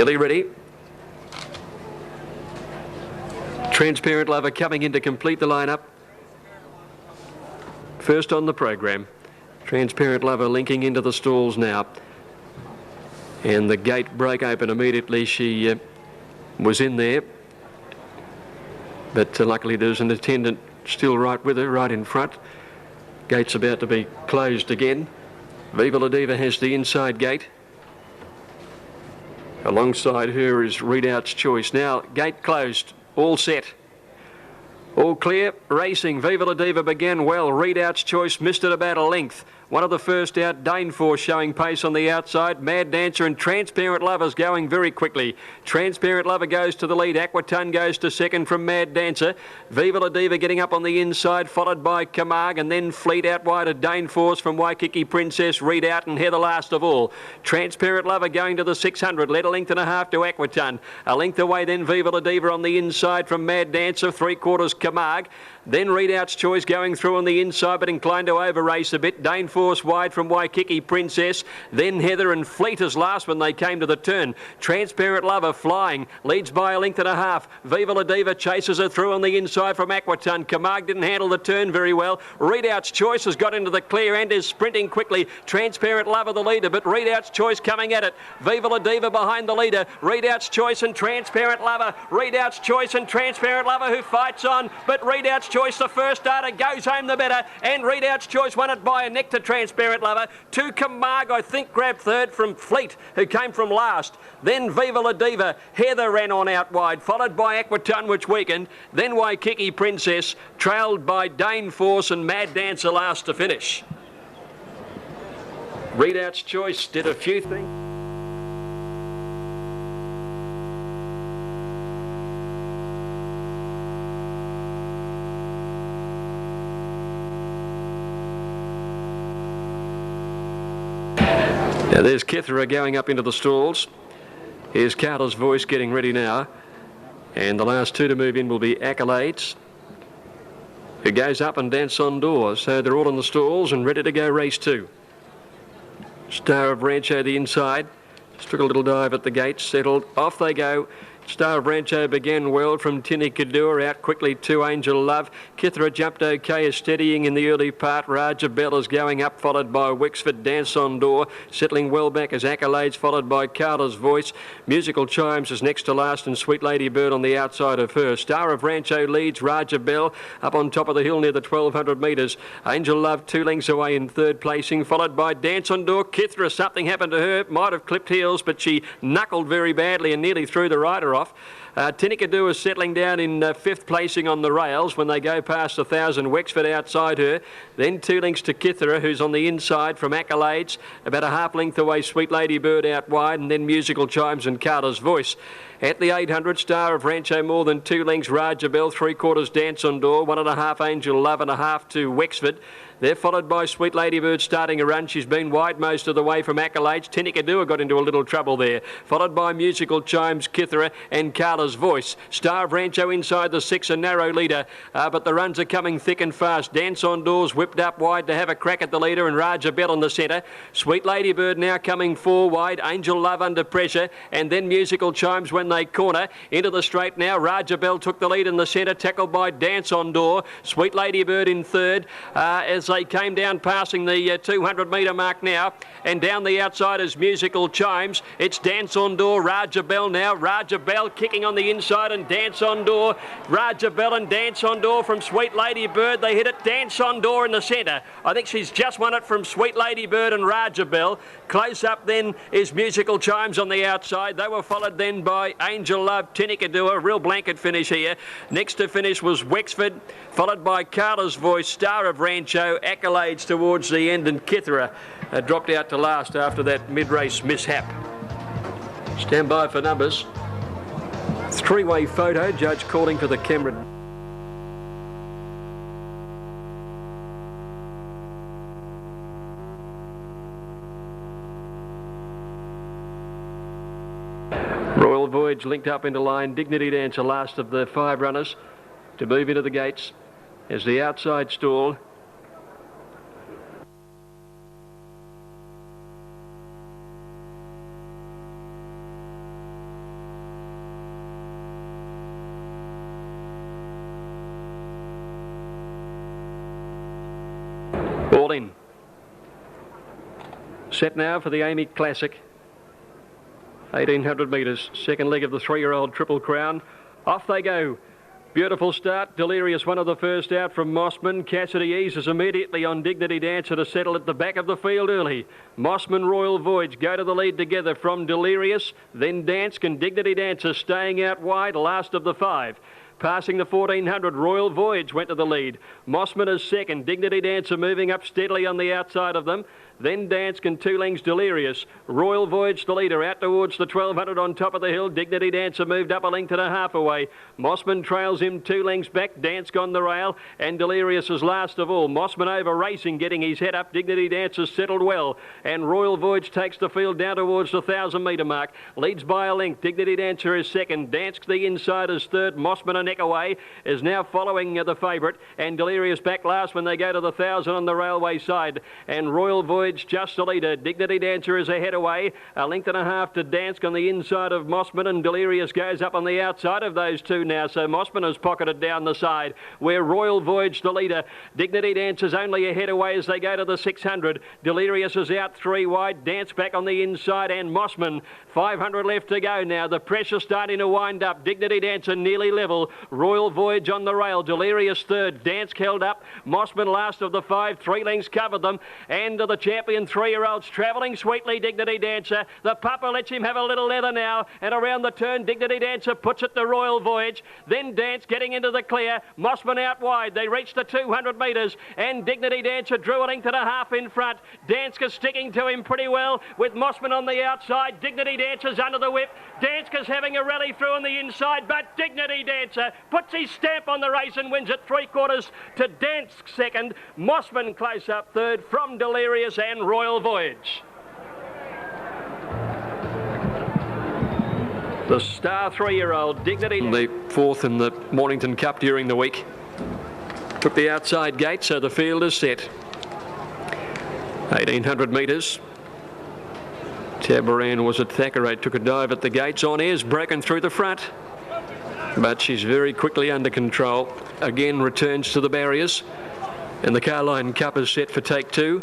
Nearly ready. Transparent Lover coming in to complete the lineup. First on the program. Transparent Lover linking into the stalls now. And the gate broke open immediately. She was in there. But luckily there's an attendant still right with her, right in front. Gate's about to be closed again. Viva La Diva has the inside gate. Alongside her is Readout's Choice. Now, gate closed, all set. All clear, racing. Viva La Diva began well. Readout's Choice missed it about a length. One of the first out, Daneforce showing pace on the outside. Mad Dancer and Transparent Lover's going very quickly. Transparent Lover goes to the lead. Aquatun goes to second from Mad Dancer. Viva La Diva getting up on the inside, followed by Camargue, and then Fleet out wide of Daneforce from Waikiki Princess, Readout and Heather last of all. Transparent Lover going to the 600, led a length and a half to Aquatun. A length away then Viva La Diva on the inside from Mad Dancer, 3/4 Camargue. Then Readout's Choice going through on the inside, but inclined to over-race a bit. Daneforce wide from Waikiki Princess. Then Heather and Fleet as last when they came to the turn. Transparent Lover flying, leads by a length and a half. Viva La Diva chases her through on the inside from Aquatun. Camargue didn't handle the turn very well. Readout's Choice has got into the clear and is sprinting quickly. Transparent Lover the leader, but Readout's Choice coming at it. Viva La Diva behind the leader. Readout's Choice and Transparent Lover. Readout's Choice and Transparent Lover who fights on, but Readout's Choice, the first starter, goes home the better, and Readout's Choice won it by a neck to Transparent Lover. To Camargue, I think, grabbed third from Fleet, who came from last. Then Viva La Diva. Heather ran on out wide, followed by Aquatun, which weakened. Then Waikiki Princess, trailed by Daneforce and Mad Dancer last to finish. Readout's Choice did a few things. Now there's Kithera going up into the stalls. Here's Carter's Voice getting ready now. And the last two to move in will be Accolades, who goes up and Dance on Door. So they're all in the stalls and ready to go race two. Star of Rancho the inside. Just took a little dive at the gate, settled. Off they go. Star of Rancho began well from Tinicador, out quickly to Angel Love. Kithera jumped okay, is steadying in the early part. Raja Bell is going up, followed by Wexford. Dance on Door, settling well back as Accolades, followed by Carter's Voice. Musical Chimes is next to last, and Sweet Lady Bird on the outside of her. Star of Rancho leads. Raja Bell up on top of the hill near the 1200 metres. Angel Love 2 lengths away in third placing, followed by Dance on Door. Kithera, something happened to her. Might have clipped heels, but she knuckled very badly and nearly threw the rider off. Tinicador is settling down in fifth placing on the rails when they go past 1,000. Wexford outside her. Then 2 lengths to Kithera, who's on the inside from Accolades. About a half length away, Sweet Lady Bird out wide, and then Musical Chimes and Carter's Voice. At the 800, Star of Rancho more than 2 lengths. Raja Bell, 3/4 Dance on Door, 1.5 Angel Love and a half to Wexford. They're followed by Sweet Lady Bird starting a run. She's been wide most of the way from Accolades. Tinicador got into a little trouble there. Followed by Musical Chimes, Kithera and Carter's Voice. Star of Rancho inside the 6, a narrow leader. But the runs are coming thick and fast. Dance on Doors whipped up wide to have a crack at the leader, and Raja Bell in the centre. Sweet Lady Bird now coming 4 wide. Angel Love under pressure. And then Musical Chimes when they corner. Into the straight now. Raja Bell took the lead in the centre, tackled by Dance on Door. Sweet Lady Bird in third. As they came down passing the 200 metre mark now, and down the outside is Musical Chimes. It's Dance on Door, Raja Bell now. Raja Bell kicking on the inside and Dance on Door. Raja Bell and Dance on Door from Sweet Lady Bird. They hit it. Dance on Door in the centre. I think she's just won it from Sweet Lady Bird and Raja Bell. Close up then is Musical Chimes on the outside. They were followed then by Angel Love, Tinicador. Real blanket finish here. Next to finish was Wexford, followed by Carter's Voice, Star of Rancho, Accolades towards the end, and Kithera dropped out to last after that mid-race mishap. Stand by for numbers. 3-way photo, judge calling for the camera. Royal Voyage linked up into line. Dignity Dancer last of the 5 runners to move into the gates as the outside stall. All in. Set now for the AAMI Classic. 1800 metres, second leg of the 3-year-old Triple Crown. Off they go. Beautiful start. Delirious, one of the first out from Mossman. Cassidy eases immediately on Dignity Dancer to settle at the back of the field early. Mossman, Royal Voyage go to the lead together from Delirious. Then Dansk and Dignity Dancer staying out wide, last of the 5. Passing the 1400, Royal Voyage went to the lead. Mossman is second. Dignity Dancer moving up steadily on the outside of them. Then Dansk and 2 lengths Delirious. Royal Voyage the leader out towards the 1200 on top of the hill. Dignity Dancer moved up a length and a half away. Mossman trails him 2 lengths back. Dansk on the rail and Delirious is last of all. Mossman over racing, getting his head up. Dignity Dancer settled well and Royal Voyage takes the field down towards the 1,000 metre mark. Leads by a length. Dignity Dancer is second. Dansk the inside is third. Mossman a neck away is now following the favourite and Delirious back last when they go to the 1,000 on the railway side and Royal Voyage just the leader. Dignity Dancer is ahead away. A length and a half to Dansk on the inside of Mossman and Delirious goes up on the outside of those two now. So Mossman is pocketed down the side where Royal Voyage the leader. Dignity Dancer's only ahead away as they go to the 600. Delirious is out 3 wide. Dansk back on the inside and Mossman. 500 left to go now. The pressure starting to wind up. Dignity Dancer nearly level. Royal Voyage on the rail. Delirious third. Dansk held up. Mossman last of the 5. 3 lengths covered them. And the champion 3-year-olds travelling sweetly. Dignity Dancer. The pupper lets him have a little leather now. And around the turn, Dignity Dancer puts it to Royal Voyage. Then Dansk getting into the clear. Mossman out wide. They reach the 200 metres. And Dignity Dancer drew a length and a half in front. Dansk is sticking to him pretty well with Mossman on the outside. Dignity Dancer's under the whip. Dansk is having a rally through on the inside, but Dignity Dancer puts his stamp on the race and wins it 3/4 to Dansk second. Mossman close up third from Delirious and Royal Voyage. The star 3-year-old Dignity. The 4th in the Mornington Cup during the week. Took the outside gate, so the field is set. 1800 metres. Tabaran was at Thackeray, took a dive at the gates. On Air's broken through the front, but she's very quickly under control. Again returns to the barriers, and the Carlyon Cup is set for take 2.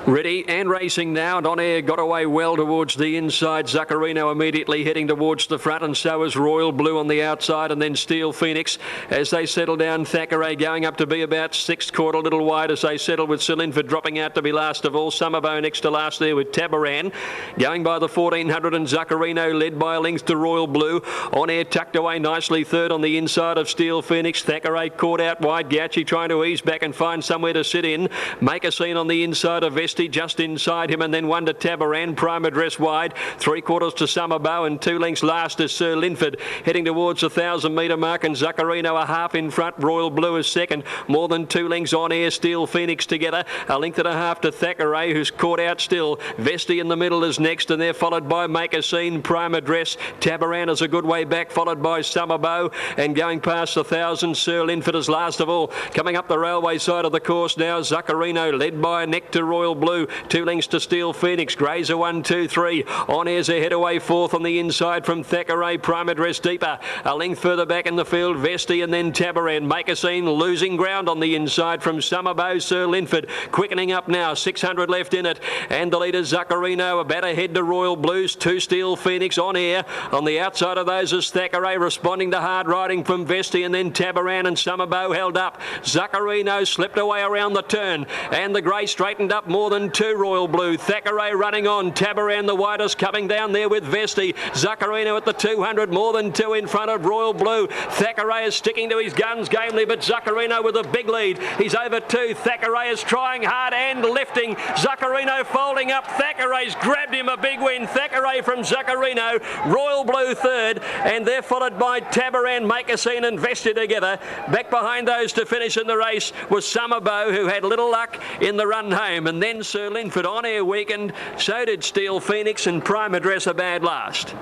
Ready and racing now, and On Air got away well towards the inside. Zuccarino immediately heading towards the front, and so is Royal Blue on the outside, and then Steel Phoenix as they settle down. Thackeray going up to be about 6th, caught a little wide as they settle with Sir Linford dropping out to be last of all. Summerbow next to last there with Tabaran. Going by the 1400 and Zuccarino led by a length to Royal Blue. On Air tucked away nicely third on the inside of Steel Phoenix. Thackeray caught out wide. Gauci trying to ease back and find somewhere to sit in. Make a scene on the inside of Vesti just inside him, and then one to Tabaran. Prime address wide. 3/4 to Summerbow and 2 lengths last is Sir Linford heading towards the 1,000 metre mark, and Zuccarino a half in front. Royal Blue is second. More than 2 lengths On Air, Steel Phoenix together. A length and a half to Thackeray, who's caught out still. Vesti in the middle is next, and they're followed by Make a Scene, Prime Address. Tabaran is a good way back, followed by Summerbow, and going past the 1,000, Sir Linford is last of all. Coming up the railway side of the course now, Zuccarino led by a neck to Royal Blue. 2 lengths to Steel Phoenix. Grazer 1, 2, 3. On Air's ahead away 4th on the inside from Thackeray. Prime address deeper. A length further back in the field, Vesti and then Tabaran. Make a Scene losing ground on the inside from Summerbow. Sir Linford quickening up now. 600 left in it. And the leader Zuccarino about ahead to Royal Blues. 2 Steel Phoenix. On Air. On the outside of those is Thackeray responding to hard riding from Vesti and then Tabaran, and Summerbow held up. Zuccarino slipped away around the turn and the grey straightened up more than 2 Royal Blue. Thackeray running on. Tabaran the widest coming down there with Vesti. Zuccarino at the 200, more than 2 in front of Royal Blue. Thackeray is sticking to his guns gamely, but Zuccarino with a big lead. He's over 2. Thackeray is trying hard and lifting. Zuccarino folding up. Thackeray's grabbed him a big win. Thackeray from Zuccarino. Royal Blue third, and they're followed by Tabaran, Make a Scene and Vesti together. Back behind those to finish in the race was Summerbow, who had little luck in the run home, and then Sir Linford. On Air weakened, so did Steel Phoenix, and Prime Address a bad last.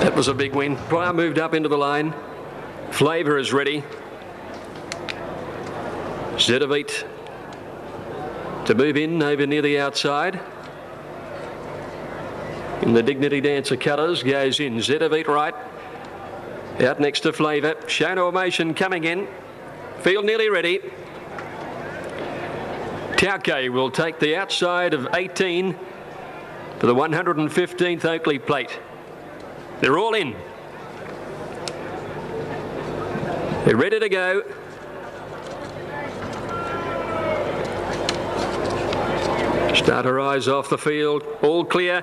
That was a big win. Prime moved up into the lane. Flavour is ready. Zedovit to move in over near the outside. In the Dignity Dancer colours, goes in. Zedovit right. Out next to Flavour. Show no emotion coming in. Field nearly ready. Tauke will take the outside of 18 for the 115th Oakleigh plate. They're all in. They're ready to go. Start her eyes off the field. All clear.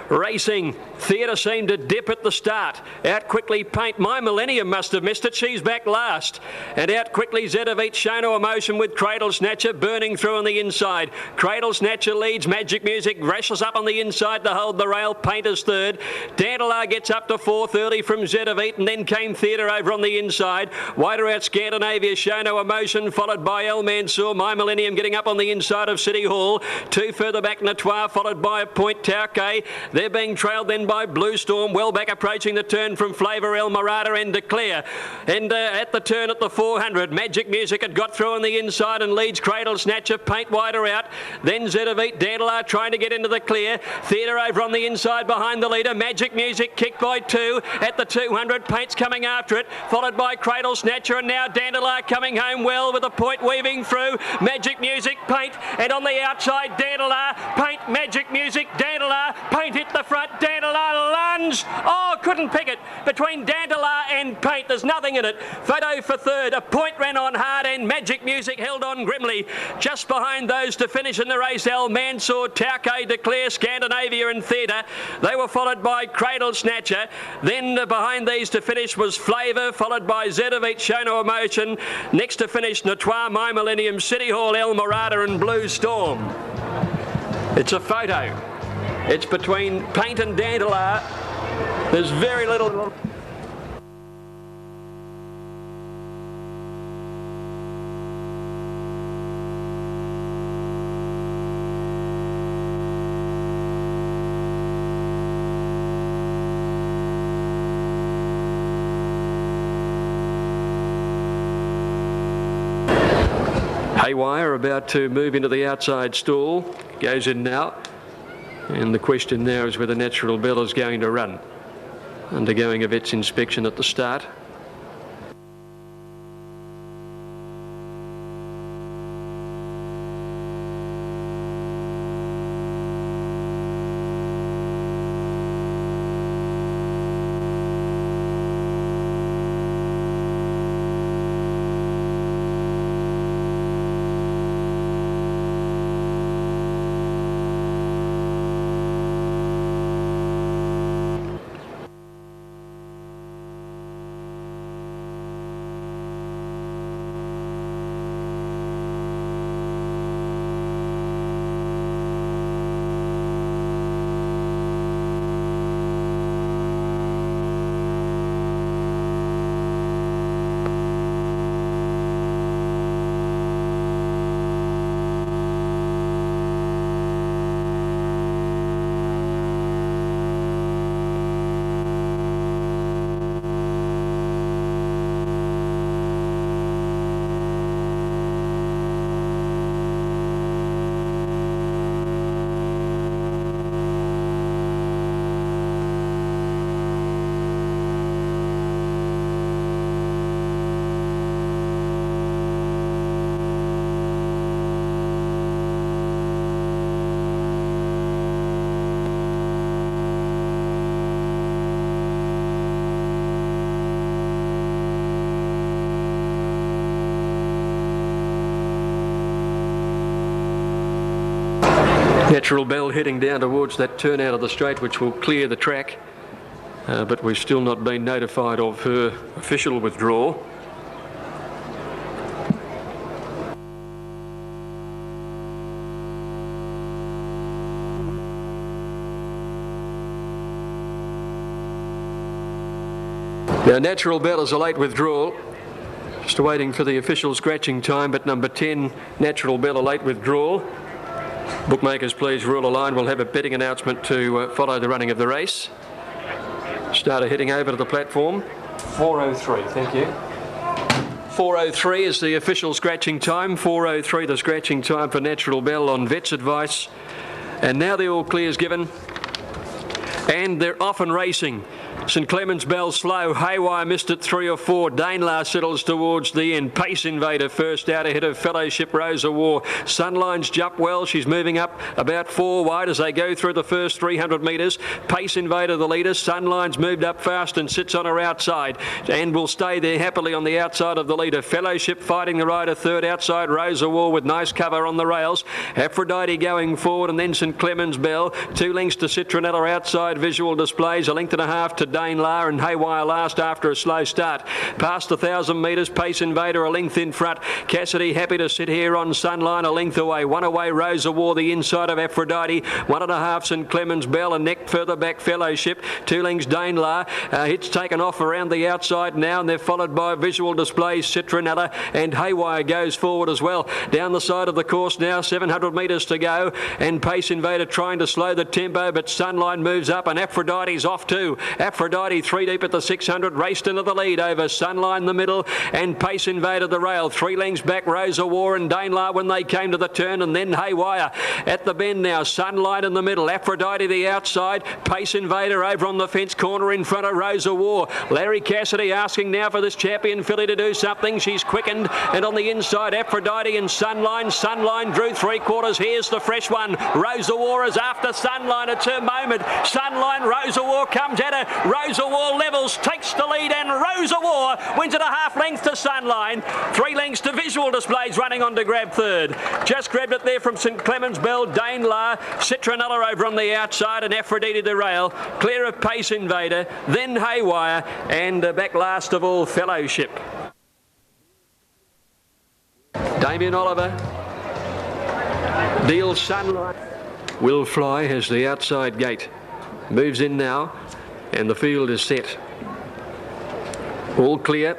Racing. Theatre seemed to dip at the start. Out quickly Paint. My Millennium must have missed it. She's back last. And out quickly Zedovite. Show no emotion with Cradle Snatcher burning through on the inside. Cradle Snatcher leads. Magic Music wrestles up on the inside to hold the rail. Painter's third. Dandelar gets up to fourth early from Zedovite, and then came Theatre over on the inside. Wider out Scandinavia. Show no emotion followed by El Mansour. My Millennium getting up on the inside of City Hall. Two further back Natoir followed by a Point Tauke. They're being trailed then by Blue Storm, well back approaching the turn from Flavour El Marada and Declare. And at the turn at the 400, Magic Music had got through on the inside and leads Cradle Snatcher, Paint wider out. Then Zedovite, Dandelar trying to get into the clear. Theatre over on the inside behind the leader. Magic Music kicked by two at the 200. Paint's coming after it, followed by Cradle Snatcher, and now Dandelar coming home well with a Point weaving through. Magic Music, Paint, and on the outside Dandelar, Paint, Magic Music, Dandelar, Paint hit the front, Dandelar lunge. Oh, couldn't pick it between Dandelar and Paint. There's nothing in it. Photo for third. A Point ran on hard and Magic Music held on grimly. Just behind those to finish in the race, El Mansour, Tauke, Declare, Scandinavia and Theatre. They were followed by Cradle Snatcher. Then behind these to finish was Flavour, followed by Zedovite, Show No Emotion. Next to finish, Natoir, My Millennium, City Hall, El Marada and Blue Storm. It's a photo. It's between Paint and Dandelar. There's very little. Haywire about to move into the outside stall. Goes in now. And the question now is whether Natural Bell is going to run. Undergoing a vet's inspection at the start. Natural Bell heading down towards that turn out of the straight, which will clear the track, but we've still not been notified of her official withdrawal. Now Natural Bell is a late withdrawal. Just waiting for the official scratching time, but number 10, Natural Bell, a late withdrawal. Bookmakers, please rule a line. We'll have a betting announcement to follow the running of the race. Starter heading over to the platform. 4:03, thank you. 4:03 is the official scratching time. 4:03 the scratching time for Natural Bell on vet's advice. And now the all clear is given. And they're off and racing. St Clements Bell slow. Haywire missed it 3 or 4. Danelaw settles towards the end. Pace Invader first out ahead of Fellowship Rose of War. Sunline's jumped well. She's moving up about 4 wide as they go through the first 300 metres. Pace Invader the leader. Sunline's moved up fast and sits on her outside and will stay there happily on the outside of the leader. Fellowship fighting the rider third outside. Rose of War with nice cover on the rails. Aphrodite going forward and then St Clements Bell. 2 lengths to Citronella outside. Visual Displays. 1.5 lengths to Danelaw and Haywire last after a slow start. Past 1,000 metres, Pace Invader a length in front. Cassidy happy to sit here on Sunline a length away. 1 away Rose of War, the inside of Aphrodite. 1.5 St Clements Bell, a neck further back Fellowship. 2 lengths Danelaw. Hits taken off around the outside now and they're followed by Visual Displays, Citronella and Haywire goes forward as well. Down the side of the course now, 700 metres to go and Pace Invader trying to slow the tempo but Sunline moves up and Aphrodite's off too. Aphrodite 3 deep at the 600, raced into the lead over Sunline the middle and Pace Invader the rail. 3 lengths back Rose of War and Danelaw when they came to the turn and then Haywire at the bend now. Sunline in the middle, Aphrodite the outside, Pace Invader over on the fence corner in front of Rose of War. Larry Cassidy asking now for this champion filly to do something. She's quickened and on the inside Aphrodite and Sunline. Sunline drew 3/4. Here's the fresh one. Rose of War is after Sunline. It's her moment. Sunline, Rose of War comes at her. Rose of War levels, takes the lead and Rose of War wins at 1/2 length to Sunline. 3 lengths to Visual Displays running on to grab third. Just grabbed it there from St Clements Bell. Danelaw, Citronella over on the outside and Aphrodite the rail. Clear of Pace Invader, then Haywire and back last of all Fellowship. Damien Oliver deals Sunlight. Will Fly has the outside gate. Moves in now and the field is set. All clear.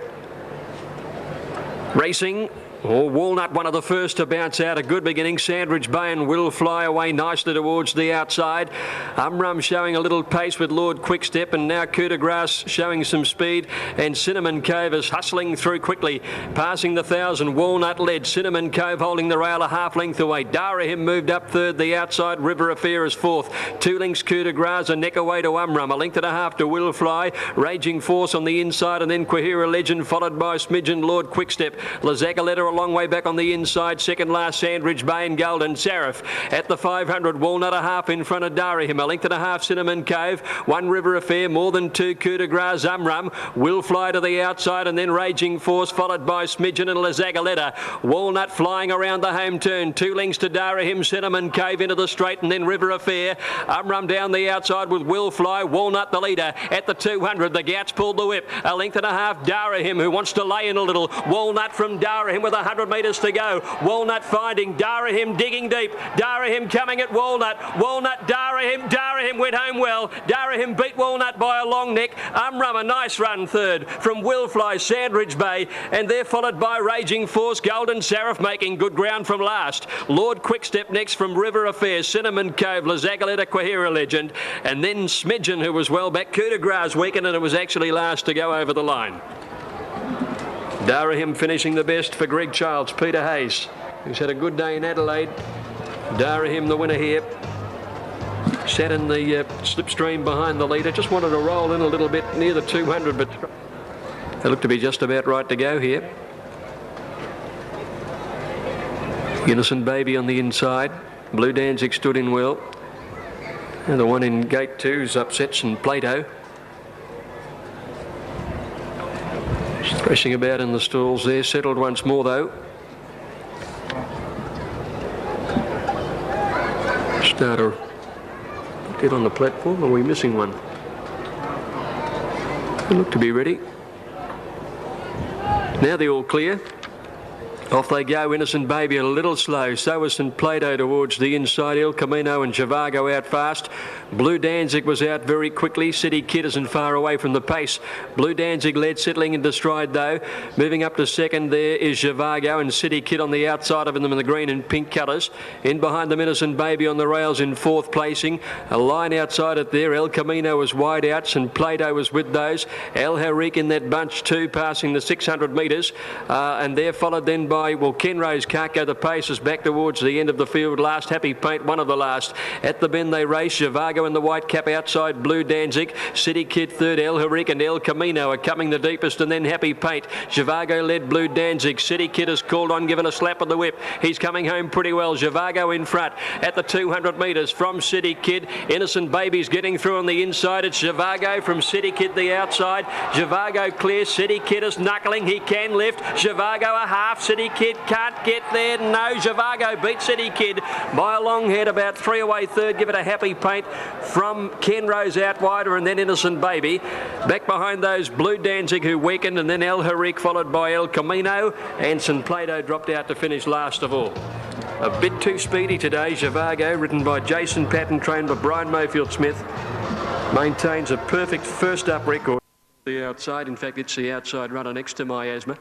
Racing. Walnut, one of the first to bounce out. A good beginning. Sandridge Bay and Will Fly away nicely towards the outside. Umrum showing a little pace with Lord Quickstep and now Coup de Grace showing some speed and Cinnamon Cove is hustling through quickly. Passing the 1,000. Walnut led. Cinnamon Cove holding the rail 1/2 length away. Darahim moved up third. The outside River Affair is fourth. 2 lengths Coup de Grace a neck away to Umrum. 1.5 to Will Fly. Raging Force on the inside and then Quahira Legend followed by Smidgen Lord Quickstep. Lazzacaletta a long way back on the inside. Second last Sandridge Bay and Golden Seraph. At the 500 Walnut 1/2 in front of Darahim. 1.5 Cinnamon Cove. 1 River Affair. More than 2 Coup de Grace Umrum. Will Fly to the outside and then Raging Force followed by Smidgen and Lazzacaletta. Walnut flying around the home turn. 2 lengths to Darahim. Cinnamon Cove into the straight and then River Affair. Umrum down the outside with Will Fly. Walnut the leader. At the 200 the Gats pulled the whip. 1.5 Darahim who wants to lay in a little. Walnut from Darahim with 100 metres to go. Walnut finding Darahim digging deep. Darahim coming at Walnut. Walnut, Darahim. Darahim went home well. Darahim beat Walnut by a long neck. Umrum a nice run third from Will Fly, Sandridge Bay, and they're followed by Raging Force. Golden Seraph making good ground from last. Lord Quickstep next from River Affair. Cinnamon Cove, Lazzacaletta, Quahira Legend, and then Smidgen who was well back. Coup de Grace weakened and it was actually last to go over the line. Darahim finishing the best for Greg Childs. Peter Hayes, who's had a good day in Adelaide. Darahim the winner here. Sat in the slipstream behind the leader. Just wanted to roll in a little bit near the 200, but they look to be just about right to go here. Innocent Baby on the inside. Blue Danzig stood in well. And the one in gate 2's upsets and Plato. Threshing about in the stalls there, settled once more though. Starter get on the platform, are we missing one? They look to be ready. Now they're all clear. Off they go, Innocent Baby a little slow. So was St Plato towards the inside. El Camino and Javago out fast. Blue Danzig was out very quickly. City Kid isn't far away from the pace. Blue Danzig led, settling into stride though. Moving up to second there is Javago and City Kid on the outside of them in the green and pink colours. In behind them, Innocent Baby on the rails in fourth placing. A line outside it there. El Camino was wide out. St Plato was with those. El Harik in that bunch too, passing the 600 metres. And they're followed then by by, well, Kenrose can't go the paces back towards the end of the field. Last Happy Paint, one of the last. At the bend they race. Zhivago in the white cap outside Blue Danzig. City Kid third. El Harik and El Camino are coming the deepest, and then Happy Paint. Zhivago led Blue Danzig. City Kid has called on, given a slap of the whip. He's coming home pretty well. Zhivago in front at the 200 metres from City Kid. Innocent Baby's getting through on the inside. It's Zhivago from City Kid the outside. Zhivago clear. City Kid is knuckling. He can lift. Zhivago a half. City Kid can't get there. No, Zhivago beat City Kid by a long head, about 3 away third. Give it a Happy Paint from Kenrose out wider, and then Innocent Baby. Back behind those Blue Danzig, who weakened, and then El Harik followed by El Camino, and St Plato dropped out to finish last of all. A bit too speedy today. Zhivago, ridden by Jason Patton, trained by Brian Mayfield Smith, maintains a perfect first up record. The outside, in fact, it's the outside runner next to Miasma.